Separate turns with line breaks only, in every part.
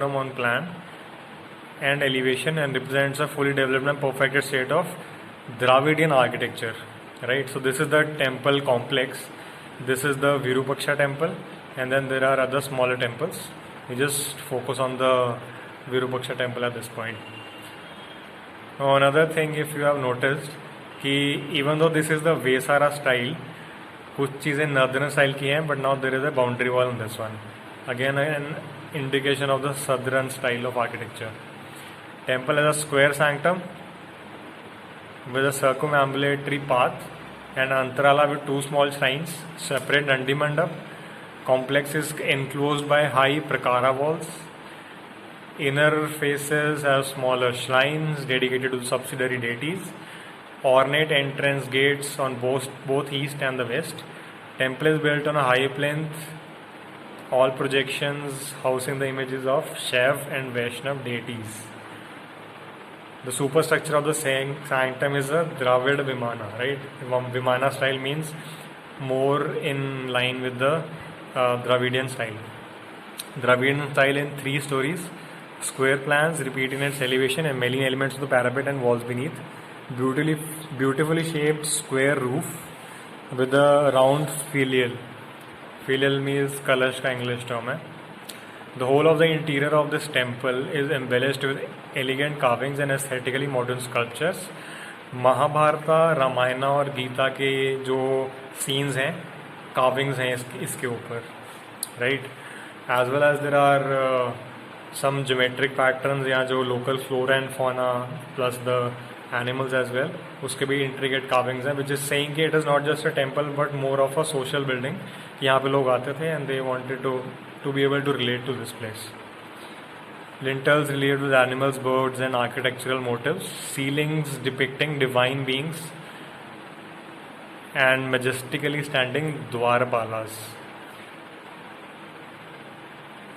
on plan and elevation and represents a fully developed and perfected state of Dravidian architecture, right? So this is the temple complex. This is the Virupaksha temple, and then there are other smaller temples. We just focus on the Virupaksha temple at this point. Now another thing, if you have noticed, कि even though this is the Vesara style, कुछ चीज़ें northern style की हैं, but now there is a boundary wall on this one. Again, an indication of the southern style of architecture. Temple has a square sanctum with a circumambulatory path and antarala with two small shrines separate Nandi Mandap. Complex is enclosed by high prakara walls. Inner faces have smaller shrines dedicated to subsidiary deities. Ornate entrance gates on both east and the west. Temple is built on a high plinth. All projections housing the images of Shaiv and Vaishnav deities. The superstructure of the sanctum is a Dravid Vimana, right? Vimana style means more in line with the Dravidian style. Dravidian style in 3 stories, square plans repeating its elevation and many elements of the parapet and walls beneath. Beautifully shaped square roof with a round filial. Filial means Kalash का English term है. The whole of the interior of this temple is embellished with elegant carvings and aesthetically modern sculptures. महाभारता, रामायण और गीता के जो scenes हैं, carvings हैं इसके ऊपर, right? As well as there are some geometric patterns या जो local flora and fauna plus the animals as well, उसके भी intricate carvings हैं, which is saying कि it is not just a temple but more of a social building. यहाँ पे लोग आते थे and they wanted to be able to relate to this place. Lintels relieved with animals, birds and architectural motifs. Ceilings depicting divine beings and majestically standing Dwarpalas.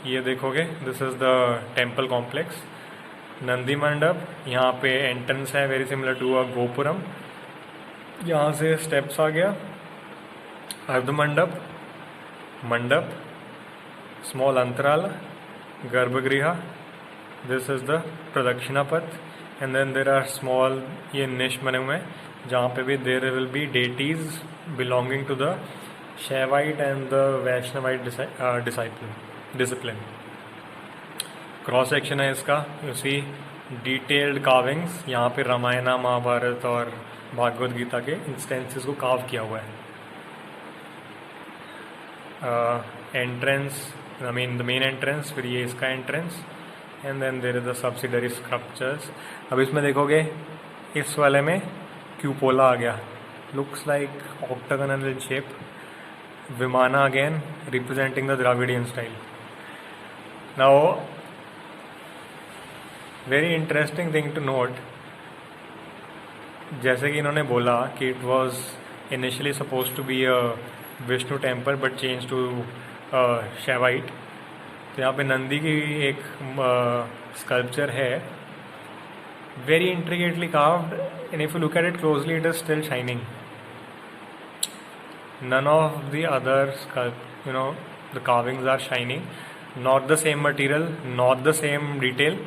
ये देखोगे, this is the temple complex. Nandi मंडप, यहाँ पे entrance है very similar to a gopuram. यहाँ से steps आ गया. अर्ध मंडप, मंडप, स्मॉल अंतराल, गर्भगृह. This is the pradakshina path. And then there are small ये निश बने हुए हैं जहाँ पे भी there will be deities belonging to the Shaivite and the Vaishnavite discipline. Cross section है इसका. You see detailed carvings. यहाँ पे रामायण, महाभारत और भागवत गीता के इंस्टेंसेस को कार्व किया हुआ है. Entrance, I mean the main entrance, फिर ये इसका entrance and then there is the subsidiary structures. अब इसमें देखोगे इस वाले में क्यूपोला आ गया. Looks like octagonal in shape. Vimana again representing the Dravidian style. Now very interesting thing to note, जैसे कि इन्होंने बोला कि it was initially suppose to be a Vishnu temple but change to Shaivite. तो यहाँ पे नंदी की एक स्कल्पचर है, very intricately carved, and if you look at it closely it is still shining. None of the other the carvings are shining, not the same material, not the same detail,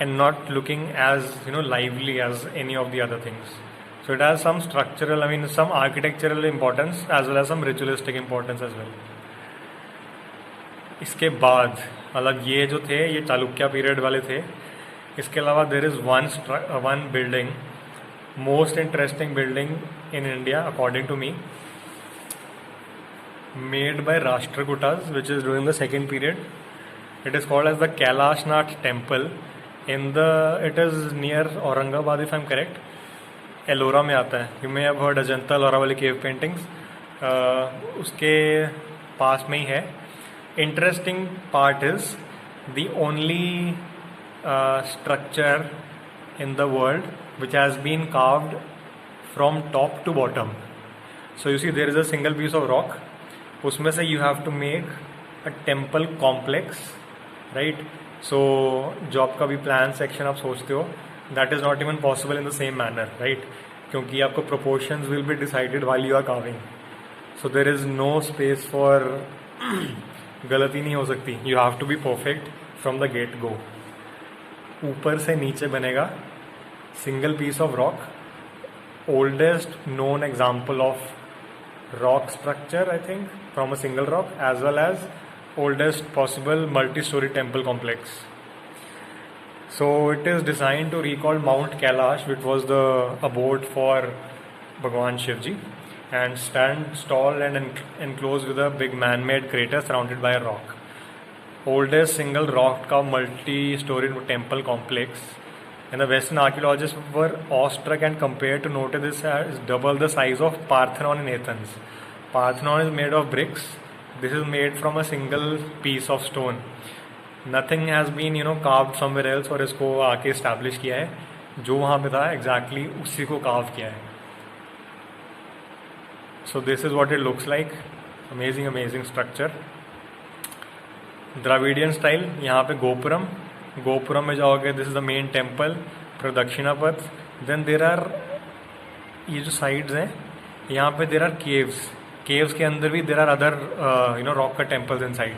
and not looking as lively as any of the other things. So it has some structural, some architectural importance as well as some ritualistic importance as well. इसके बाद मतलब ये जो थे ये Chalukya period वाले थे. इसके अलावा there is one building, most interesting building in India according to me, made by Rashtrakutas, which is during the second period. It is called as the Kailashnath temple. It is near Aurangabad, if I'm correct. Ellora में आता है. You may have heard Ajanta Ellora वाली cave paintings. उसके पास में ही है. Interesting part is the only structure in the world which has been carved from top to bottom. So you see there is a single piece of rock. उसमें से you have to make a temple complex, right. So जो आपका भी plan section आप सोचते हो, that is not even possible in the same manner, right, क्योंकि आपको proportions will be decided while you are carving. So there is no space for गलती नहीं हो सकती. You have to be perfect from the get go. ऊपर से नीचे बनेगा single piece of rock, oldest known example of rock structure, I think, from a single rock, as well as oldest possible multi-story temple complex. So it is designed to recall Mount Kailash, which was the abode for Bhagwan Shivji, and stands tall and enclosed with a big man-made crater surrounded by a rock. Oldest single rock का multi-story temple complex, and the Western archaeologists were awestruck and compared to notice this as double the size of Parthenon in Athens. Parthenon is made of bricks. This is made from a single piece of stone. Nothing has been carved somewhere else और इसको आके establish किया है. जो वहाँ पे था exactly उसी को carve किया है. So this is what it looks like. Amazing structure. Dravidian style. यहाँ पे गोपुरम में जाओगे, this is the main temple, प्रदक्षिणा पथ. देन देर आर, ये जो साइड्स हैं यहाँ पे देर आर केव्स के अंदर भी देर आर अदर रॉक का temples inside.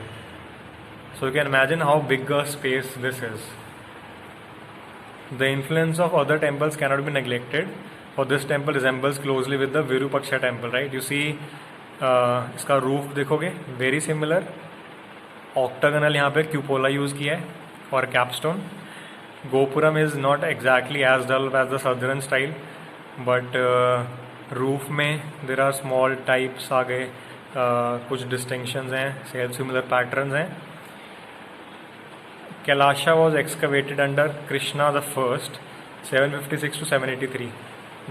So you can imagine how big a space this is. The influence of other temples cannot be neglected, for this temple resembles closely with the Virupaksha temple, right. You see इसका roof देखोगे very similar. ऑक्टागनल यहाँ पे cupola use किया है और capstone. Gopuram is not exactly as dull as the southern style, but roof में there are small types आ गए, कुछ डिस्टिंक्शंस हैं, सेम सिमिलर पैटर्न्स हैं. Kailasha was excavated under Krishna the first 756 to 783.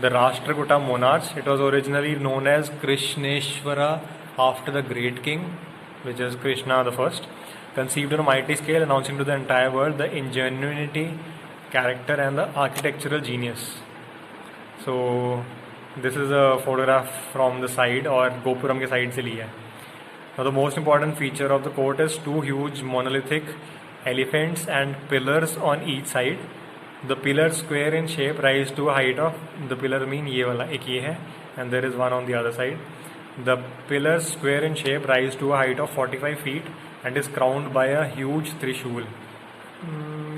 The Rashtrakuta monarchs. It was originally known as Krishneshwara after the great king, which is Krishna the first, conceived on a mighty scale, announcing to the entire world the ingenuity, character and the architectural genius. So this is a photograph from the side, और गोपुरम के side से लिया है. Now the most important feature of the court is two huge monolithic elephants and pillars on each side. The pillars square in shape rise to a height of, the pillar mean ये वाला एक ये है, and there is one on the other side. The pillars square in shape rise to a height of 45 feet and is crowned by a huge trishul.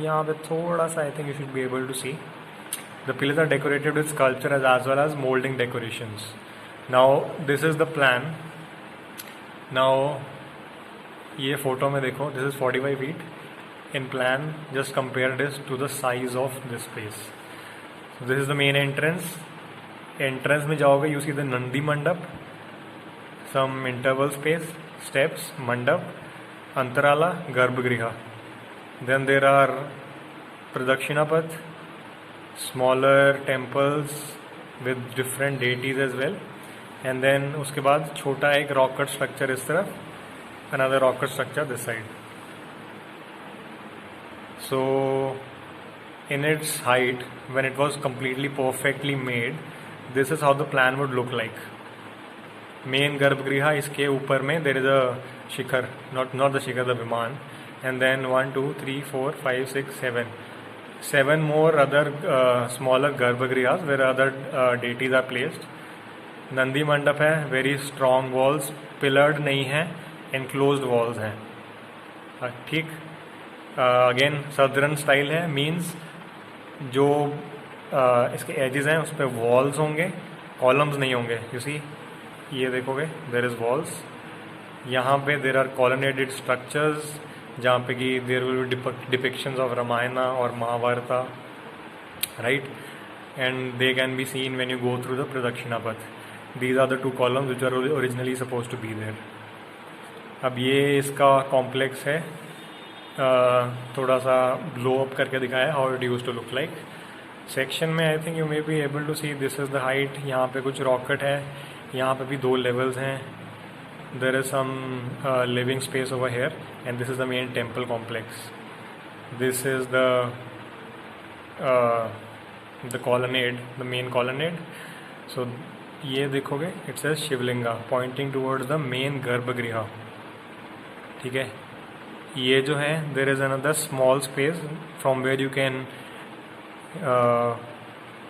यहाँ पे थोड़ा सा I think you should be able to see. The pillars are decorated with sculpture as well as molding decorations. Now this is the plan. Now ये photo में देखो, this is 45 feet. In plan, just compare this to the size of this space. So this is the main entrance. Entrance में जाओगे, you see the Nandi Mandap, some interval space, steps, Mandap, Antarala, Garbhagriha. Then there are Pradakshinapath, smaller temples with different deities as well. And then उसके बाद छोटा एक rock cut structure इस तरफ, another rock cut structure this side. So in its height, when it was completely perfectly made, this is how the plan would look like. Main Garbhagriha, इसके ऊपर में there is a Shikhar, not the Shikhar, the विमान, and then 1 2 3 4 5 6 7 more other smaller Garbhagrihas where other deities are placed. Nandi Mandap है, very strong walls, pillared नहीं है, enclosed walls हैं. ठीक. Again southern style है, मीन्स जो इसके edges हैं उस पर वॉल्स होंगे, कॉलम्स नहीं होंगे. यू सी ये देखोगे देर इज़ वॉल्स. यहाँ पे देर आर कॉलोनेटेड स्ट्रक्चर्स जहाँ पे कि there will be depictions of Ramayana और Mahabharata, right. And they can be seen when you go through the pradakshina path. These are the two columns which are originally suppose to be there. अब ये इसका complex है, थोड़ा सा ग्लो अप करके दिखाया how it use to look like. Section में I think you may be able to see this is the height. यहाँ पे कुछ रॉकेट है, यहाँ पे भी 2 लेवल्स हैं. There is some living space over here and this is the main temple complex. This is the colonnade, the main colonnade. So ये देखोगे it's a Shivlinga pointing towards the main garbhagriha. ठीक है. ये जो है there is another small space from where you can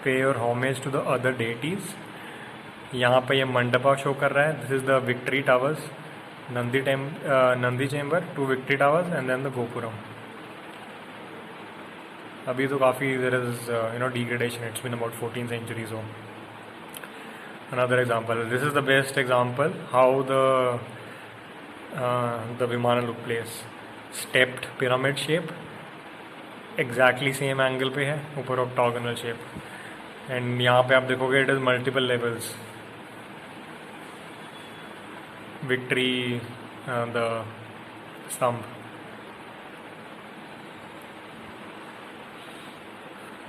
pay your homage to the other deities. यहाँ पे ये मंडपा शो कर रहा है. This is the victory towers, Nandi chamber, 2 victory towers and then the gopuram. अभी तो काफ़ी there is degradation, it's been about 14 centuries. So another example, this is the best example how the Vimana look place. Stepped pyramid shape, exactly same angle पे है, ऊपर octagonal shape. And यहाँ पे आप देखोगे it is multiple levels. Victory, the stump.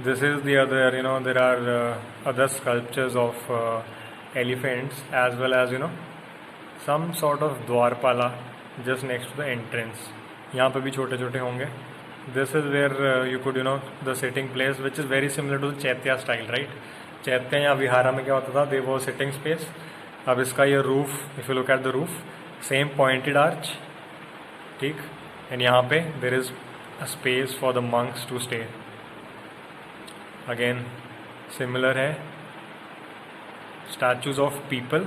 This is the other, there are other sculptures of elephants as well as, some sort of Dwarpala just next to the entrance. यहाँ पे भी छोटे छोटे होंगे. This is where you could, the sitting place, which is very similar to the Chaitya style, right? Chaitya या विहारा में क्या होता था? They were sitting space. अब इसका ये roof, if you look at the roof, same pointed arch, ठीक? And यहाँ पे there is a space for the monks to stay. Again, similar है. Statues of people,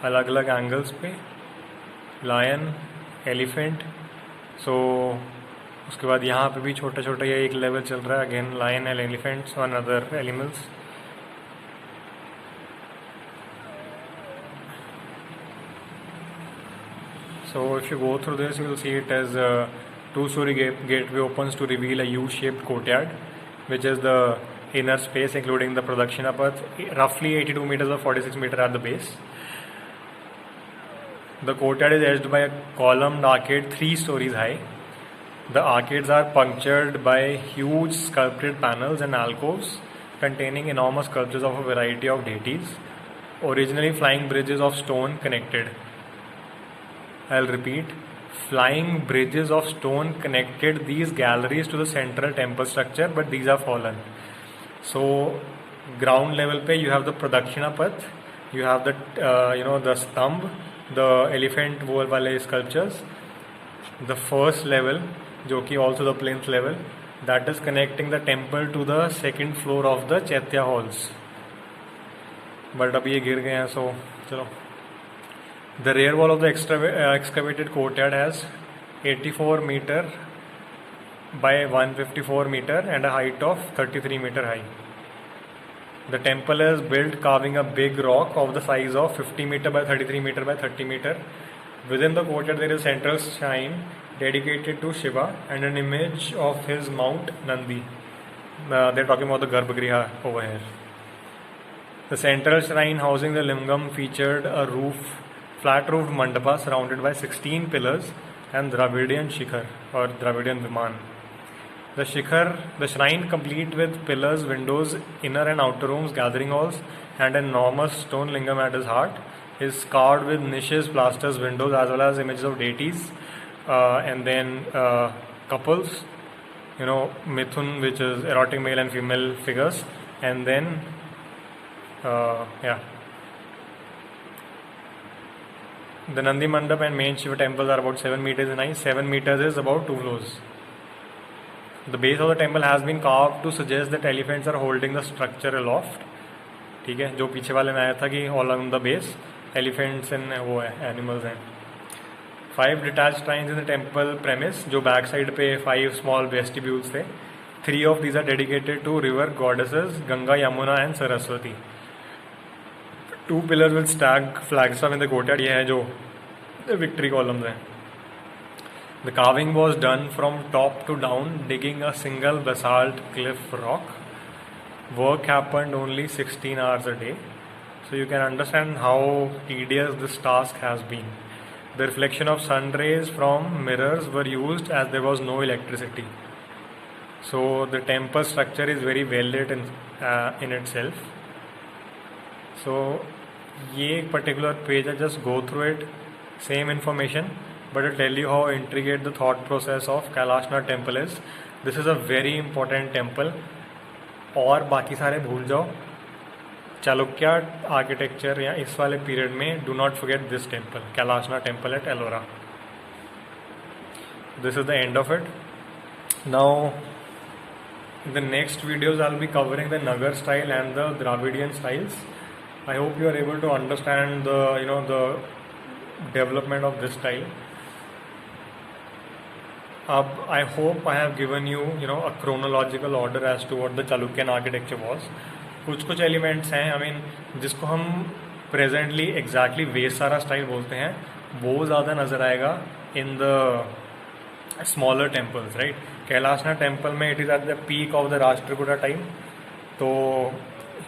अलग अलग angles पे, lion, elephant. So उसके बाद यहाँ पे भी छोटा छोटा ये एक लेवल चल रहा है. Again, lion and elephants and other animals. So if you go through this, you will see it as a two-story gateway opens to reveal a U-shaped courtyard, which is the inner space including the Pradakshina Path, roughly 82 meters or 46 meters at the base. The courtyard is edged by a columned arcade 3 stories high. The arcades are punctured by huge sculpted panels and alcoves containing enormous sculptures of a variety of deities, originally flying bridges of stone connected. I'll repeat, flying bridges of stone connected these galleries to the central temple structure, but these are fallen. So ground level पे you have the Pradakshina Path, you have the the stump, the elephant वो वाले sculptures. The first level, जो कि also the plinth level, that is connecting the temple to the second floor of the Chaitya halls. But अब ये गिर गए हैं, so चलो. The rear wall of the excavated courtyard has 84 meter by 154 meter and a height of 33 meter high. The temple is built carving a big rock of the size of 50 meter by 33 meter by 30 meter. Within the courtyard there is a central shrine dedicated to Shiva and an image of his mount Nandi. They're talking about the Garbhagriha over here. The central shrine housing the lingam featured a flat-roofed mandapa surrounded by 16 pillars and Dravidian Shikhar or Dravidian Viman. The shrine complete with pillars, windows, inner and outer rooms, gathering halls, and an enormous stone lingam at his heart, is carved with niches, plasters, windows, as well as images of deities, and then couples, Mithun, which is erotic male and female figures, and then the Nandi Mandap and main Shiva temples are about 7 meters in height. 7 meters is about 2 floors. The base of the temple has been carved to suggest that elephants are holding the structure aloft. ठीक है, जो पीछे वाले में आया था कि all along the base elephants and वो है animals हैं. 5 detached shrines in the temple premise, जो back side पे 5 small vestibules थे. 3 of these are dedicated to river goddesses Ganga, Yamuna and Saraswati. 2 pillars with stacked flagstaff in the courtyard. ये है जो victory columns हैं. The carving was done from top to down, digging a single basalt cliff rock. Work happened only 16 hours a day. So you can understand how tedious this task has been. The reflection of sun rays from mirrors were used as there was no electricity. So the temple structure is very well lit in itself. So ये particular page, I just go through it, same information, but I'll tell you how intricate the thought process of Kailashnath temple is. This is a very important temple. और बाकी सारे भूल जाओ. Chalukya architecture या इस वाले period में do not forget this temple, Kailashnath temple at Ellora. This is the end of it. Now, in the next videos, I'll be covering the Nagar style and the Dravidian styles. I hope you are able to understand the development of this style. अब I hope I have given you a chronological order as to what the Chalukyan architecture was. कुछ elements हैं, I mean, जिसको हम presently exactly Vesara style बोलते हैं, वो ज़्यादा नज़र आएगा in the smaller temples, right. Kailashnath temple में it is at the peak of the Rashtrakuta time, तो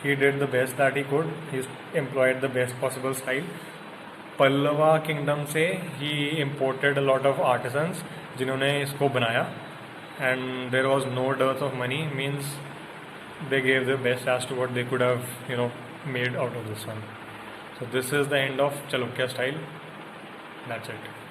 he did the best that he could, he employed the best possible style. Pallava kingdom से he imported a lot of artisans जिन्होंने इसको बनाया, and there was no dearth of money, means they gave their best as to what they could have made out of this one. So this is the end of Chalukya style. That's it.